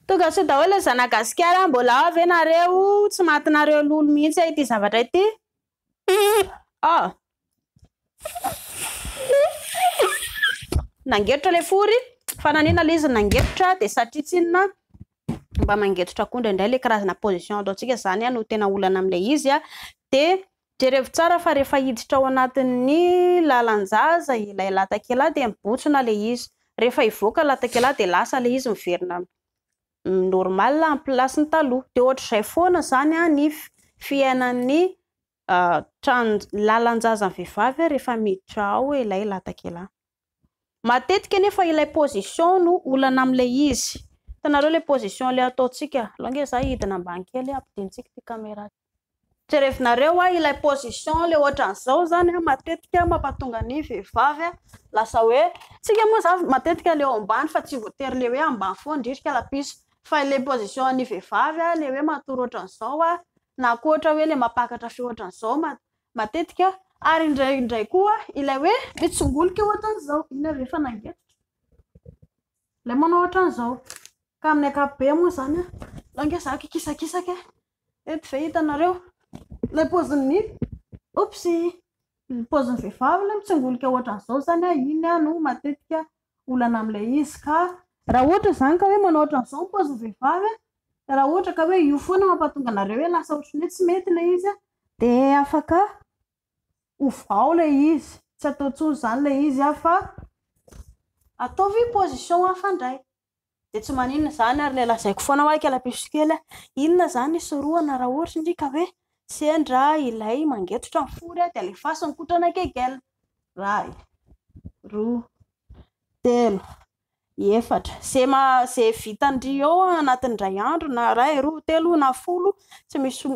Tonga sao daholo le Zanagasikara mbola avy ianareo tsy matinareo lolo mihitsy ity zavatra ity. Nangetrotra le fory fa nanina le izy nangetrotra de satria tsinona mba mangetrotra koa indray le karazana position ataontsika zany no tena olana am'le izy de jerevo tsara fa rehefa hiditra ao anatin'ny lalanjaza ilay latakela de mibotsona le izy, rehefa ivoaka latakela de lasa le izy miverina normal en place ny taloha de ohatr'izay foana zany ny fiainan'ny lalanjaza vehivavy rehefa miditra ao ilay latakela. Matetika nefa ilay position no olana am'le izy. Tanareo le position le ataontsika longe za hidina ambany kely ampidintsika ty caméra. Jerevinareo ilay position le ohatran'izao zany matetika mampatonga ny vehivavy lasa hoe tsika moa za matetika le ao ambany fa tsy voatery le hoe ambany foana ndritra lapisy fa ilay position ny vehivavy le hoe matory ohatran'izao na koa ohatra hoe le mapakatra feo ohatran'izao matetika ary indray koa ilay hoe mitsongolika ohatran'izao ina rehefa nangetrotra le manao ohatran'izao ka amin'ny ankapobeny moa zany longe za kikisakisaka eto ve hitanareo le pozin'ny pozin'ny vehivavy le mitsongolika ohatran'izao zany iny no matetika olana am'le izy ka raha ohatra zany ka hoe manao ohatran'izao ny pozin'ny vehivavy raha ohatra ka hoe io foana mampatonga anareo hoe lasa ohatry ny hoe tsy mety le izy de afaka ovao le izy, tsy atao tsony zany le izy fa ataovy position hafa indray de tsy maninona zany ary le lazaiko foana hoe kelapiso kely inona zany soroana raha ohatra ndrika hoe sendra ilay mangetotra ny fory de alefasy ny kotrana kekela 1 2 3 4 zay vitandry eo anatin'ny ray andro na 2 2 3 na 10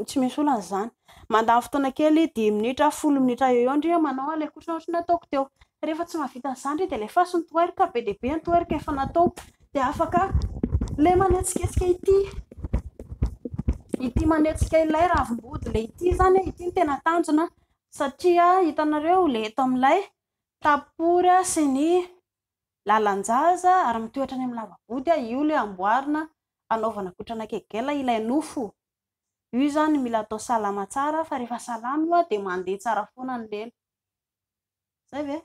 tsy misy olana zany mandany fotoana kely 10 minitra 10 minitra eo ndrika manao le kotrana ohatry nataoko teo rehefa tsy mahavita an'izany de alefasy ny toerika be de be ny toerika efa natao de afaka le manetsiketsika ity manetsika ilay ravim-body le ity zany ity ny tena tanjona satria hitanareo le eto amin'ilay tapory sy ny lalanjaza ary mitoetra any amin'ny lavabody io le amboarina anaovana kotrana kegela ilay nofo io zany mila atao salama tsara fa rehefa salama de mandeha tsara foana ny lelo zay ve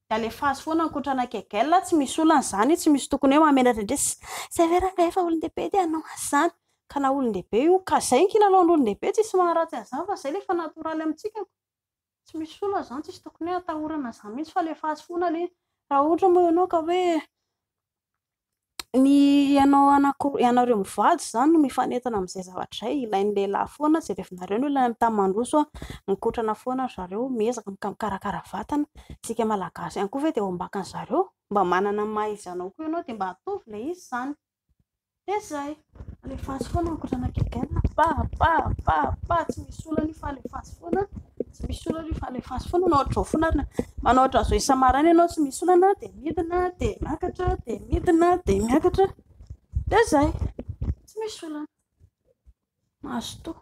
de alefasy foana ny kotrana kegela tsy misy olana zany tsy misy tokony hoe mamenatra ndresy zay ve raha efa olon-dehibe de anao zany ka na olon-dehibe io ka zay ny kilalaon'olon-dehibe tsisy maharatsy an'izany fa zay le fa natoraly amintsika tsy misy olana zany tsisy tokony hoe atahorana zany mihitsy fa alefasy foana le raha ohatra moa ianao ka hoe ny ianareo mivady zany no mifanentana amin'izay zavatra zay ilain'ny lehilahy foana zay rehefinareo no ilana tamin'ny mandroso mikotrana foana zareo miezaka mikarakara vatana sika malagasy ihany koa ve de ao ambakany zareo mba manana maha-izy anao koa ianao de mba atovy le izy zany de zay alefasy foana mikotrana kegela pa tsy misy olana fa alefasy foana tsy misy olana fa alefasy foana manao ohatr'izao foana manao ohatr'izao isa-maraina ianao tsy misy olana de midina de miakatra de midina de miakatra de zay tsy misy olana mahazo toa